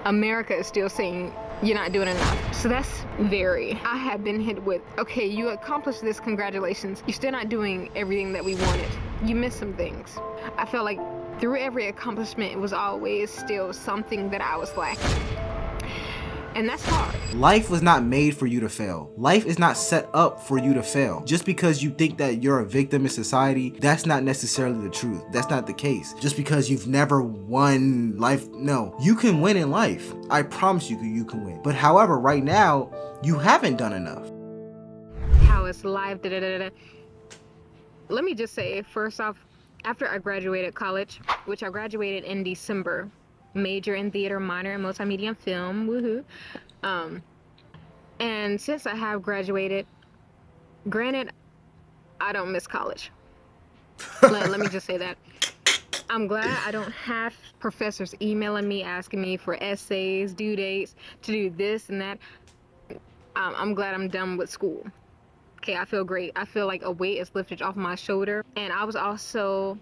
America is still saying you're not doing enough. So that's I have been hit with, okay, you accomplished this, congratulations. You're still not doing everything that we wanted. You missed some things. I felt like through every accomplishment, it was always still something that I was lacking. And that's hard. Life was not made for you to fail. Life is not set up for you to fail. Just because you think that you're a victim in society, that's not necessarily the truth. That's not the case. Just because you've never won life, no. You can win in life. I promise you can win. But however, right now, you haven't done enough. How it's life, Let me just say, first off, after I graduated college, which I graduated in December, major in theater, minor in multimedia and film, woohoo. And since I have graduated, granted, I don't miss college. Let me just say that. I'm glad I don't have professors emailing me, asking me for essays, due dates, to do this and that. I'm glad I'm done with school. Okay, I feel great. I feel like a weight is lifted off my shoulder. And I was also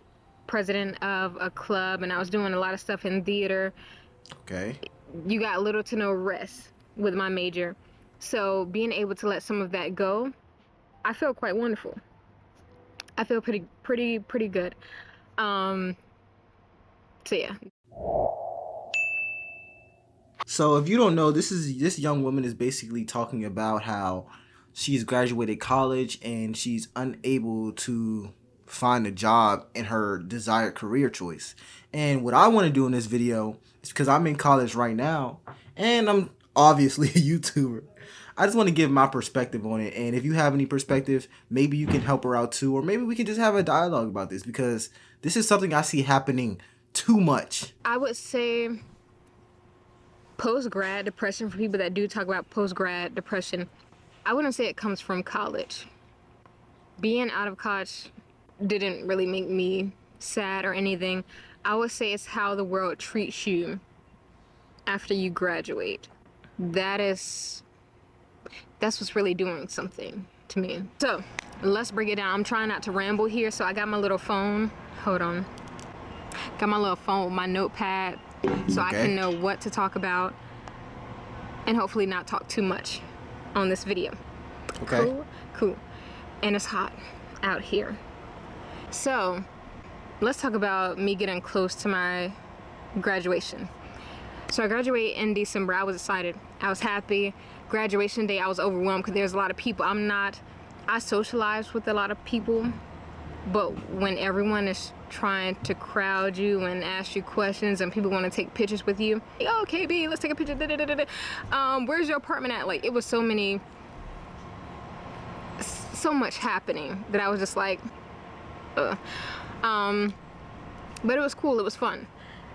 president of a club, and I was doing a lot of stuff in theater. Okay. You got little to no rest with my major. So being able to let some of that go, I feel quite wonderful. I feel pretty good. So yeah. So if you don't know, this young woman is basically talking about how she's graduated college and she's unable to find a job in her desired career choice. And what I want to do in this video is, because I'm in college right now and I'm obviously a YouTuber, I just want to give my perspective on it. And if you have any perspective, maybe you can help her out too, or maybe we can just have a dialogue about this, because this is something I see happening too much. I would say post-grad depression, for people that do talk about post-grad depression, I wouldn't say it comes from college. Being out of college didn't really make me sad or anything. I would say it's how the world treats you after you graduate. That's what's really doing something to me. So let's break it down. I'm trying not to ramble here, so I got my little phone. Hold on. Got my little phone with my notepad, so I can know what to talk about and hopefully not talk too much on this video. Okay. Cool. And it's hot out here. So let's talk about me getting close to my graduation. So I graduated in December. I was excited. I was happy. Graduation day, I was overwhelmed because there's a lot of people. I socialize with a lot of people, but when everyone is trying to crowd you and ask you questions and people want to take pictures with you, like, oh, KB, let's take a picture. Where's your apartment at? Like, it was so much happening that I was just like, but it was cool. It was fun.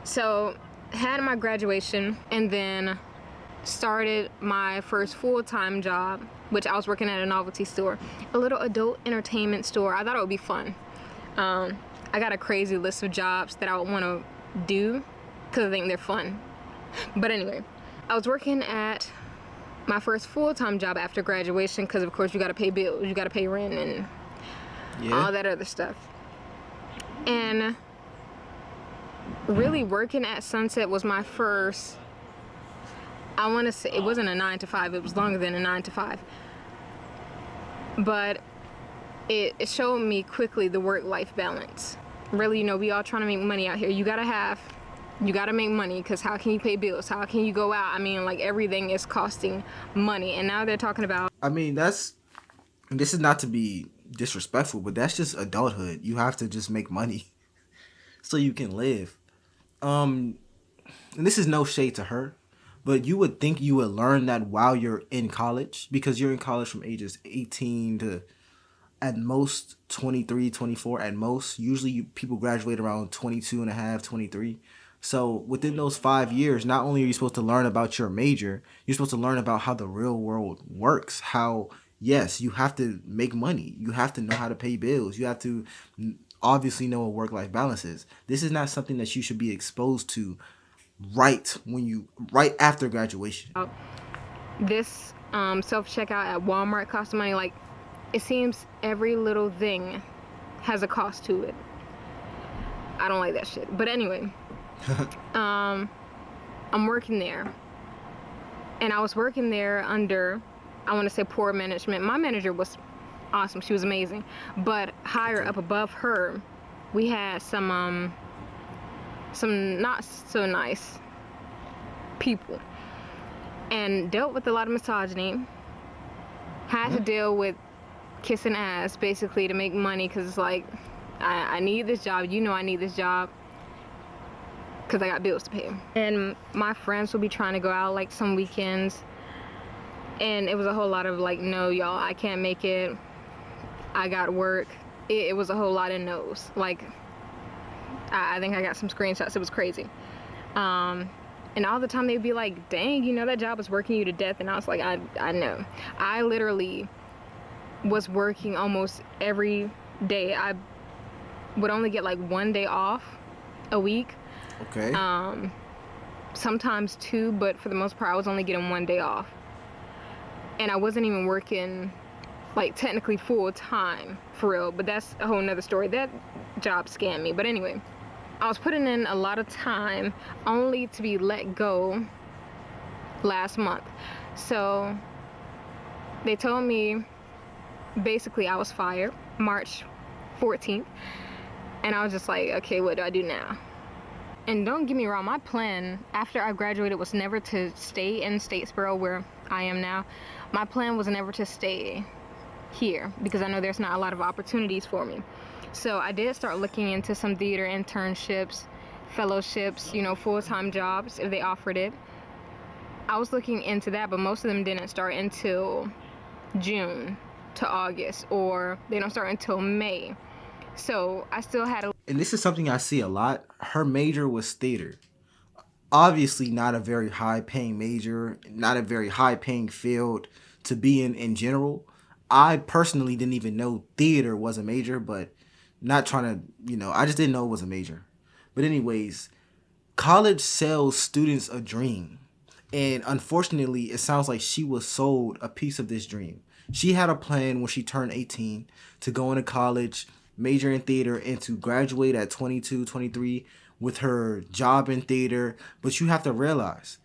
So had my graduation and then started my first full-time job, which I was working at a novelty store, a little adult entertainment store. I thought it would be fun. I got a crazy list of jobs that I would want to do because I think they're fun. But anyway, I was working at my first full-time job after graduation because, of course, you got to pay bills, you got to pay rent and all that other stuff. And really working at Sunset was my first, I want to say, it wasn't a 9 to 5, it was longer than a 9 to 5. But it showed me quickly the work-life balance. Really, we all trying to make money out here. You gotta make money, because how can you pay bills? How can you go out? I mean, like, everything is costing money. And now they're talking about, I mean, this is not to be disrespectful, but that's just adulthood. You have to just make money so you can live. And this is no shade to her, but you would think you would learn that while you're in college, because you're in college from ages 18 to at most 23, 24 at most. Usually people graduate around 22 and a half, 23. So within those 5 years, not only are you supposed to learn about your major, you're supposed to learn about how the real world works. How, yes, you have to make money. You have to know how to pay bills. You have to obviously know what work-life balance is. This is not something that you should be exposed to right after graduation. this self-checkout at Walmart costs money. Like, it seems every little thing has a cost to it. I don't like that shit. But anyway, I'm working there. And I was working there under, I want to say, poor management. My manager was awesome. She was amazing. But higher up above her, we had some not so nice people. And dealt with a lot of misogyny. Had to deal with kissing ass, basically, to make money. Because it's like, I need this job. You know I need this job. Because I got bills to pay. And my friends will be trying to go out like some weekends. And it was a whole lot of like, no, y'all, I can't make it. I got work. It was a whole lot of no's. Like, I think I got some screenshots. It was crazy. And all the time they'd be like, dang, you know that job was working you to death. And I was like, I know. I literally was working almost every day. I would only get like 1 day off a week. Okay. Sometimes 2, but for the most part I was only getting 1 day off. And I wasn't even working like technically full time for real, but that's a whole nother story. That job scammed me. But anyway, I was putting in a lot of time only to be let go last month. So they told me basically I was fired March 14th, and I was just like, okay, what do I do now? And don't get me wrong, my plan after I graduated was never to stay in Statesboro where I am now. My plan was never to stay here because I know there's not a lot of opportunities for me. So I did start looking into some theater internships, fellowships, you know, full-time jobs if they offered it. I was looking into that, but most of them didn't start until June to August, or they don't start until May. So I still had a... And this is something I see a lot. Her major was theater. Obviously not a very high paying major, not a very high paying field to be in general. I personally didn't even know theater was a major, but not trying to, I just didn't know it was a major. But anyways, college sells students a dream. And unfortunately, it sounds like she was sold a piece of this dream. She had a plan when she turned 18 to go into college, major in theater, and to graduate at 22, 23 with her job in theater. But you have to realize,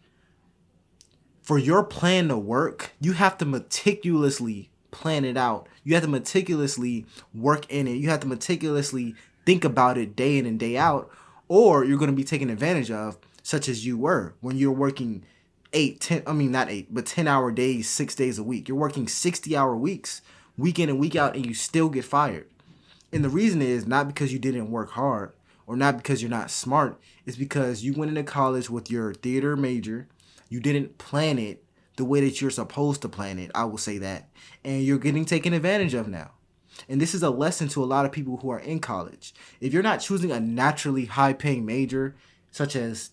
for your plan to work, you have to meticulously plan it out. You have to meticulously work in it. You have to meticulously think about it day in and day out, or you're going to be taken advantage of, such as you were when you're working 10-hour days, 6 days a week. You're working 60-hour weeks, week in and week out, and you still get fired. And the reason is not because you didn't work hard or not because you're not smart. It's because you went into college with your theater major. You didn't plan it the way that you're supposed to plan it. I will say that. And you're getting taken advantage of now. And this is a lesson to a lot of people who are in college. If you're not choosing a naturally high-paying major, such as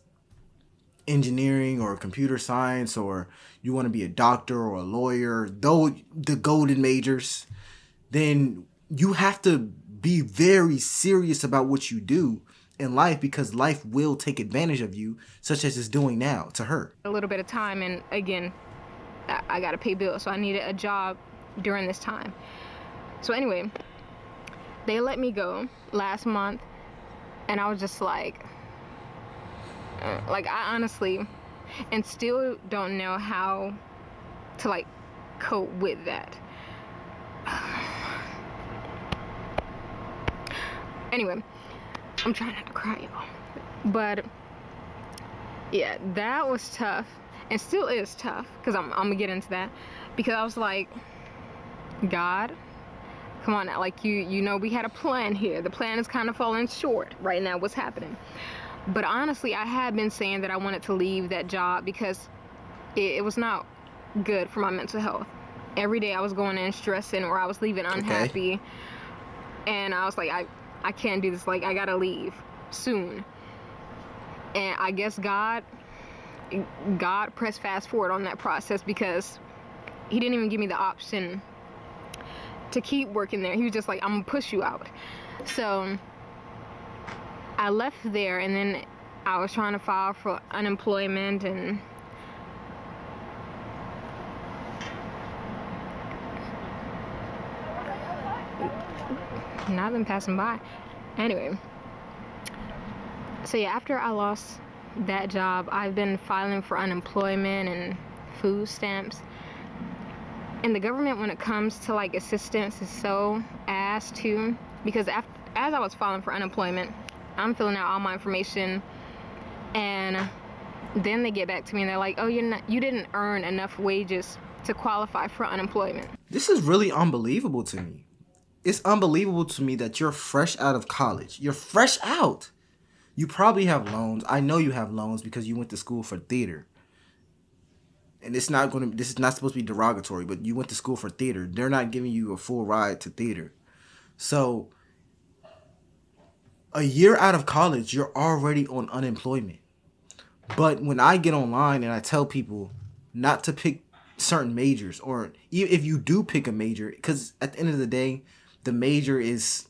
engineering or computer science, or you want to be a doctor or a lawyer, though the golden majors, then you have to be very serious about what you do in life, because life will take advantage of you, such as it's doing now to her. A little bit of time, and again, I gotta pay bills, so I needed a job during this time. So anyway, they let me go last month, and I was just like I honestly, and still don't know how to like cope with that. Anyway, I'm trying not to cry, y'all. But yeah, that was tough, and still is tough, because I'm gonna get into that, because I was like, God, come on now, like you know we had a plan here. The plan is kind of falling short right now. What's happening? But honestly, I had been saying that I wanted to leave that job because it was not good for my mental health. Every day I was going in stressing, or I was leaving unhappy. Okay. And I was like, I can't do this. Like, I gotta leave soon. And I guess God pressed fast forward on that process, because he didn't even give me the option to keep working there. He was just like, I'm gonna push you out. So I left there, and then I was trying to file for unemployment, and not them passing by. Anyway, so yeah, after I lost that job. I've been filing for unemployment and food stamps. And the government, when it comes to like assistance, is so ass too. Because as I was filing for unemployment, I'm filling out all my information, and then they get back to me and they're like, "Oh, you didn't earn enough wages to qualify for unemployment." This is really unbelievable to me. It's unbelievable to me that you're fresh out of college. You're fresh out. You probably have loans. I know you have loans because you went to school for theater. And this is not supposed to be derogatory, but you went to school for theater. They're not giving you a full ride to theater. So a year out of college, you're already on unemployment. But when I get online and I tell people not to pick certain majors, or if you do pick a major, because at the end of the day, the major is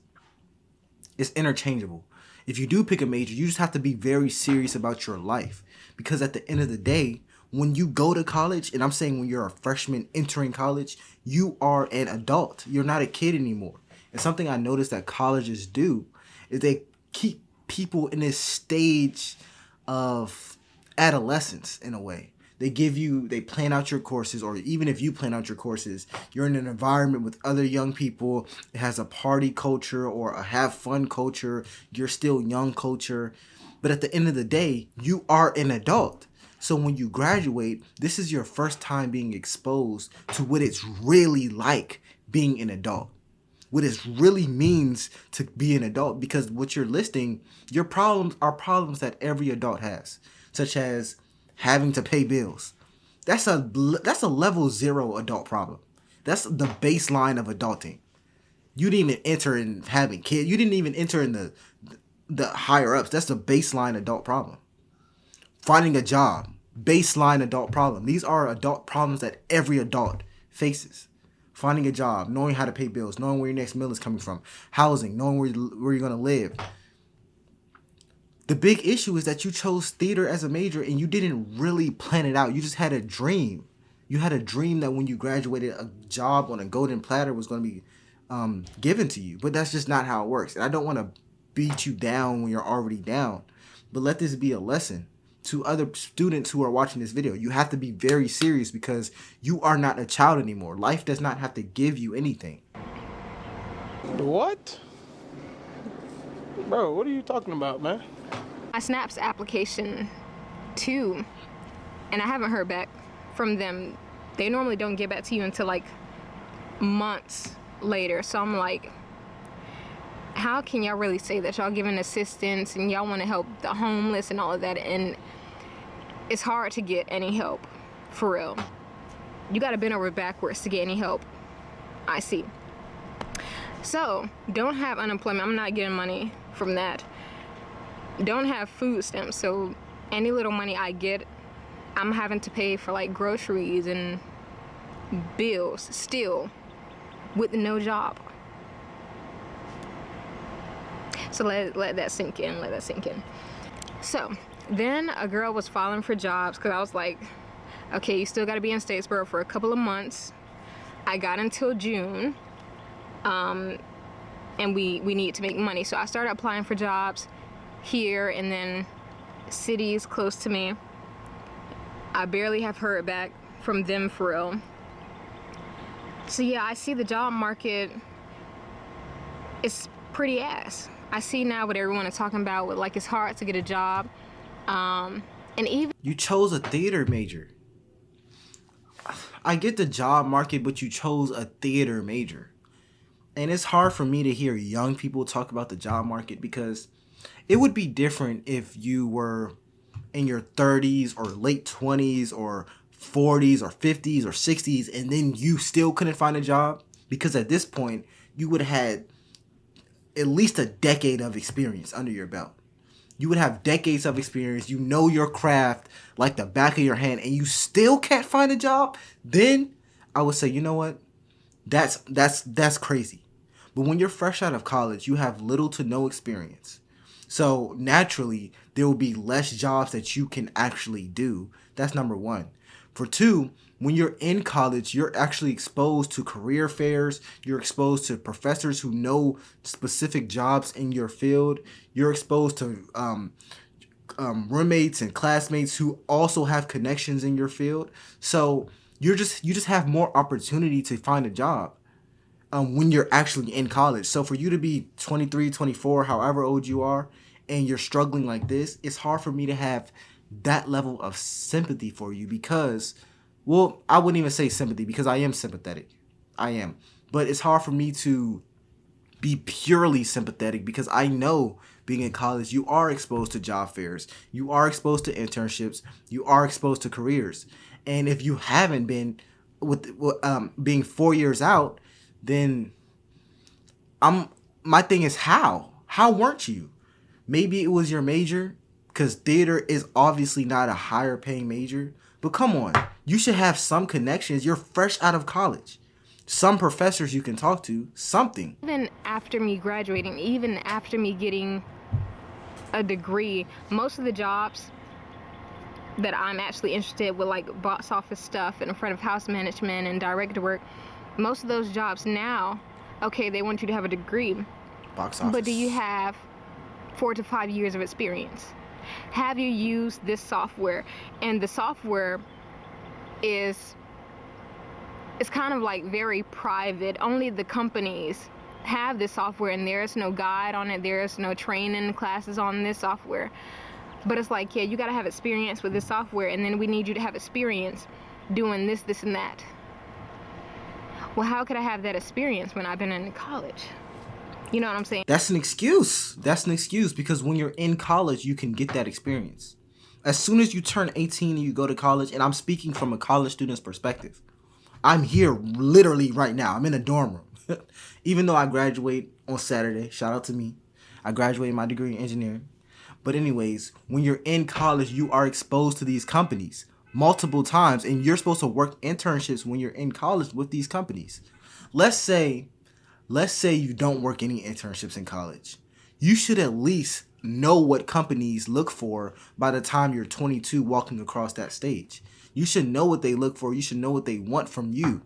interchangeable. If you do pick a major, you just have to be very serious about your life. Because at the end of the day, when you go to college, and I'm saying when you're a freshman entering college, you are an adult. You're not a kid anymore. And something I noticed that colleges do is they keep people in this stage of adolescence in a way. They plan out your courses, or even if you plan out your courses, you're in an environment with other young people. It has a party culture or a have fun culture. You're still young culture. But at the end of the day, you are an adult. So when you graduate, this is your first time being exposed to what it's really like being an adult. What it really means to be an adult, because what you're listing, your problems are problems that every adult has, such as having to pay bills. That's a level 0 adult problem. That's the baseline of adulting. You didn't even enter in having kids. You didn't even enter in the higher ups. That's the baseline adult problem. Finding a job, baseline adult problem. These are adult problems that every adult faces. Finding a job, knowing how to pay bills, knowing where your next meal is coming from, housing, knowing where you're going to live. The big issue is that you chose theater as a major and you didn't really plan it out. You just had a dream. You had a dream that when you graduated, a job on a golden platter was going to be given to you. But that's just not how it works. And I don't want to beat you down when you're already down. But let this be a lesson to other students who are watching this video. You have to be very serious because you are not a child anymore. Life does not have to give you anything. What? Bro, what are you talking about, man? My Snaps application too, and I haven't heard back from them. They normally don't get back to you until like months later. So I'm like, how can y'all really say that y'all giving assistance and y'all want to help the homeless and all of that? And it's hard to get any help, for real. You gotta bend over backwards to get any help, I see. So, don't have unemployment. I'm not getting money from that. Don't have food stamps, so any little money I get, I'm having to pay for like groceries and bills still with no job. So let that sink in. So then a girl was filing for jobs because I was like, okay, you still got to be in Statesboro for a couple of months. I got until June, and we need to make money. So I started applying for jobs here and then cities close to me. I barely have heard back from them for real. So yeah, I see the job market is pretty ass. I see now what everyone is talking about with like it's hard to get a job. And even You chose a theater major. I get the job market, but you chose a theater major. And it's hard for me to hear young people talk about the job market because it would be different if you were in your 30s or late 20s or 40s or 50s or 60s and then you still couldn't find a job, because at this point you would have had at least a decade of experience under your belt. You would have decades of experience. You know your craft like the back of your hand and you still can't find a job. Then I would say, you know what? That's crazy. But when you're fresh out of college, you have little to no experience. So naturally, there will be less jobs that you can actually do. That's number one. For two, when you're in college, you're actually exposed to career fairs. You're exposed to professors who know specific jobs in your field. You're exposed to roommates and classmates who also have connections in your field. So you just have more opportunity to find a job when you're actually in college. So for you to be 23, 24, however old you are, and you're struggling like this, it's hard for me to have that level of sympathy for you because, well, I wouldn't even say sympathy because I am sympathetic. I am. But it's hard for me to be purely sympathetic because I know being in college, you are exposed to job fairs, you are exposed to internships, you are exposed to careers. And if you haven't been with being 4 years out, then my thing is how weren't you? Maybe it was your major, because theater is obviously not a higher paying major. But come on, you should have some connections. You're fresh out of college. Some professors you can talk to, something. Even after me graduating, even after me getting a degree, most of the jobs that I'm actually interested with, like box office stuff and front of house management and director work, most of those jobs now, okay, they want you to have a degree. Box office. But do you have 4 to 5 years of experience? Have you used this software? And the software is, it's kind of like very private. Only the companies have this software, and there's no guide on it. There's no training classes on this software. But it's like, yeah, you gotta have experience with this software, and then we need you to have experience doing this, this, and that. Well, how could I have that experience when I've been in college? You know what I'm saying? That's an excuse. That's an excuse because when you're in college, you can get that experience. As soon as you turn 18 and you go to college, and I'm speaking from a college student's perspective, I'm here literally right now. I'm in a dorm room. Even though I graduate on Saturday, shout out to me. I graduated my degree in engineering. But anyways, when you're in college, you are exposed to these companies multiple times, and you're supposed to work internships when you're in college with these companies. Let's say you don't work any internships in college. You should at least know what companies look for by the time you're 22 walking across that stage. You should know what they look for. You should know what they want from you.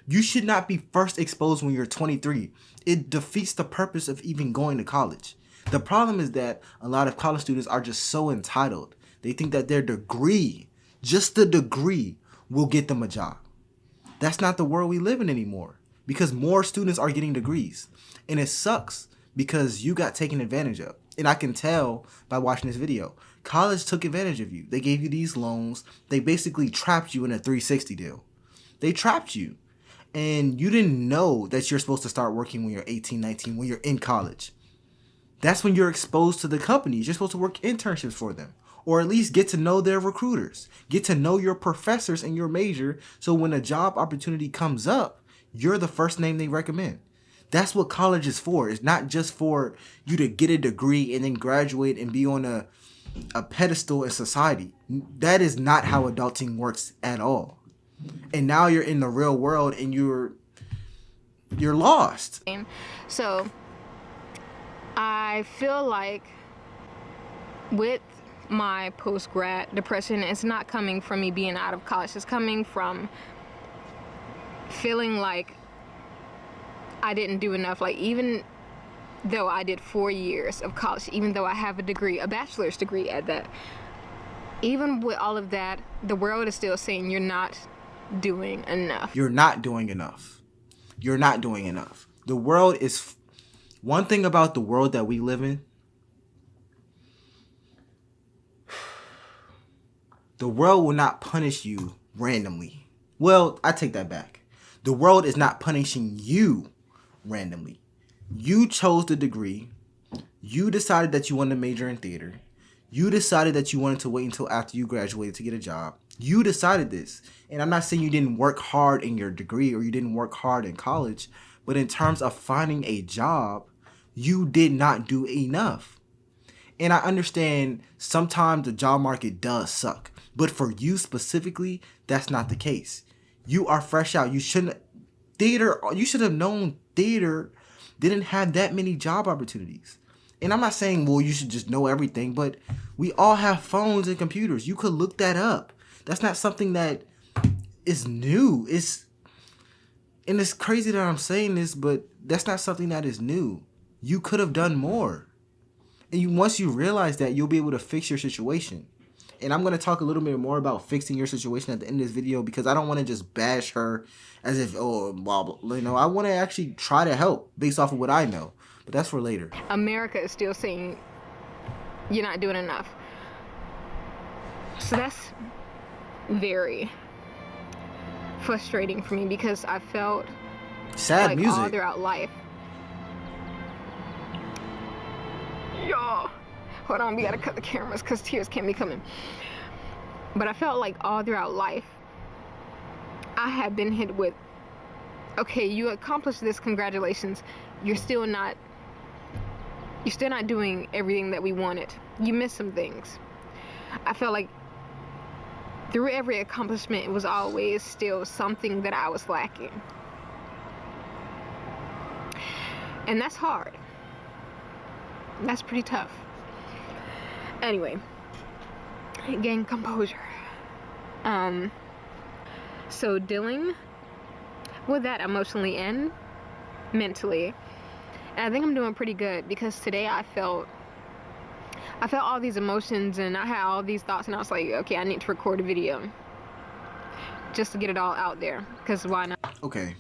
You should not be first exposed when you're 23. It defeats the purpose of even going to college. The problem is that a lot of college students are just so entitled. They think that their degree, just the degree, will get them a job. That's not the world we live in anymore because more students are getting degrees. And it sucks because you got taken advantage of. And I can tell by watching this video. College took advantage of you. They gave you these loans. They basically trapped you in a 360 deal. They trapped you. And you didn't know that you're supposed to start working when you're 18, 19, when you're in college. That's when you're exposed to the companies. You're supposed to work internships for them. Or at least get to know their recruiters. Get to know your professors in your major. So when a job opportunity comes up, you're the first name they recommend. That's what college is for. It's not just for you to get a degree and then graduate and be on a pedestal in society. That is not how adulting works at all. And now you're in the real world and you're lost. So I feel like with my post-grad depression, it's not coming from me being out of college. It's coming from feeling like I didn't do enough. Like, even though I did 4 years of college, even though I have a degree, a bachelor's degree at that, even with all of that, the world is still saying you're not doing enough. You're not doing enough. You're not doing enough. The world is... One thing about the world that we live in, the world will not punish you randomly. Well, I take that back. The world is not punishing you randomly. You chose the degree. You decided that you wanted to major in theater. You decided that you wanted to wait until after you graduated to get a job. You decided this. And I'm not saying you didn't work hard in your degree or you didn't work hard in college, but in terms of finding a job, you did not do enough. And I understand sometimes the job market does suck, but for you specifically, that's not the case. You are fresh out. You should have known theater didn't have that many job opportunities. And I'm not saying, well, you should just know everything, but we all have phones and computers. You could look that up. That's not something that is new. And it's crazy that I'm saying this, but that's not something that is new. You could have done more. And once you realize that, you'll be able to fix your situation. And I'm going to talk a little bit more about fixing your situation at the end of this video, because I don't want to just bash her as if, oh, blah, blah. You know, I want to actually try to help based off of what I know. But that's for later. America is still saying you're not doing enough. So that's very frustrating for me, because I felt sad like music all throughout life. Y'all, hold on, we gotta cut the cameras because tears can't be coming. But I felt like all throughout life, I had been hit with, okay, you accomplished this, congratulations. You're still not doing everything that we wanted. You missed some things. I felt like through every accomplishment, it was always still something that I was lacking. And that's hard. That's pretty tough. Anyway, gain composure. So dealing with that emotionally and mentally, and I think I'm doing pretty good, because today I felt all these emotions and I had all these thoughts, and I was like, okay, I need to record a video just to get it all out there, because why not? Okay.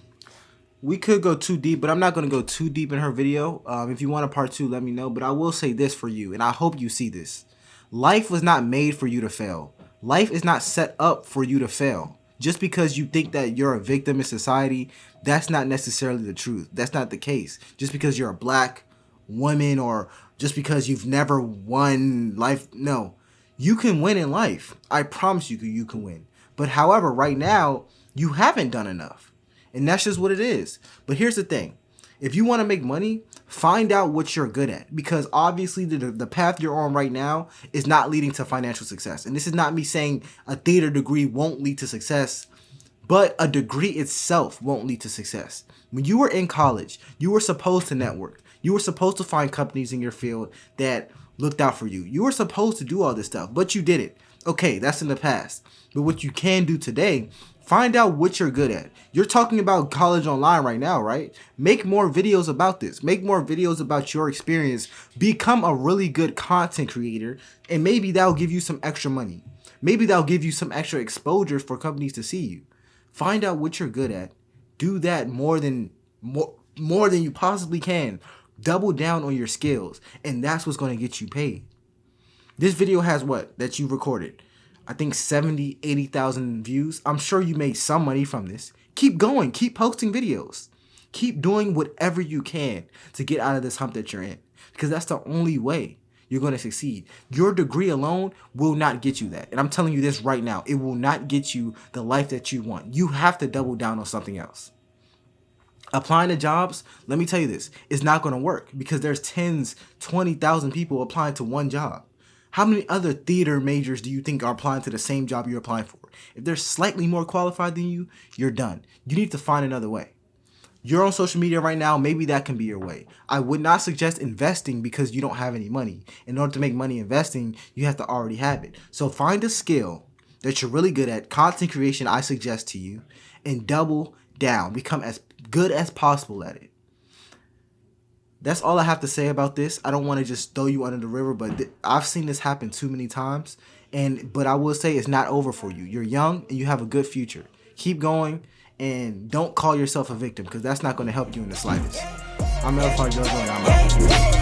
We could go too deep, but I'm not going to go too deep in her video. If you want a part 2, let me know. But I will say this for you, and I hope you see this. Life was not made for you to fail. Life is not set up for you to fail. Just because you think that you're a victim in society, that's not necessarily the truth. That's not the case. Just because you're a black woman, or just because you've never won life, no. You can win in life. I promise you can win. But however, right now, you haven't done enough. And that's just what it is. But here's the thing. If you want to make money, find out what you're good at. Because obviously the path you're on right now is not leading to financial success. And this is not me saying a theater degree won't lead to success, but a degree itself won't lead to success. When you were in college, you were supposed to network. You were supposed to find companies in your field that looked out for you. You were supposed to do all this stuff, but you didn't. Okay, that's in the past. But what you can do today, find out what you're good at. You're talking about college online right now, right? Make more videos about this. Make more videos about your experience. Become a really good content creator, and maybe that'll give you some extra money. Maybe that'll give you some extra exposure for companies to see you. Find out what you're good at. Do that more than you possibly can. Double down on your skills, and that's what's going to get you paid. This video has what that you recorded? I think 70, 80,000 views. I'm sure you made some money from this. Keep going. Keep posting videos. Keep doing whatever you can to get out of this hump that you're in, because that's the only way you're going to succeed. Your degree alone will not get you that. And I'm telling you this right now. It will not get you the life that you want. You have to double down on something else. Applying to jobs, let me tell you this, it's not going to work, because there's 20,000 people applying to one job. How many other theater majors do you think are applying to the same job you're applying for? If they're slightly more qualified than you, you're done. You need to find another way. You're on social media right now, maybe that can be your way. I would not suggest investing because you don't have any money. In order to make money investing, you have to already have it. So find a skill that you're really good at, content creation I suggest to you, and double down. Become as good as possible at it. That's all I have to say about this. I don't want to just throw you under the river, but I've seen this happen too many times. But I will say it's not over for you. You're young and you have a good future. Keep going, and don't call yourself a victim, because that's not going to help you in the slightest. I'm Jojo, and I'm out.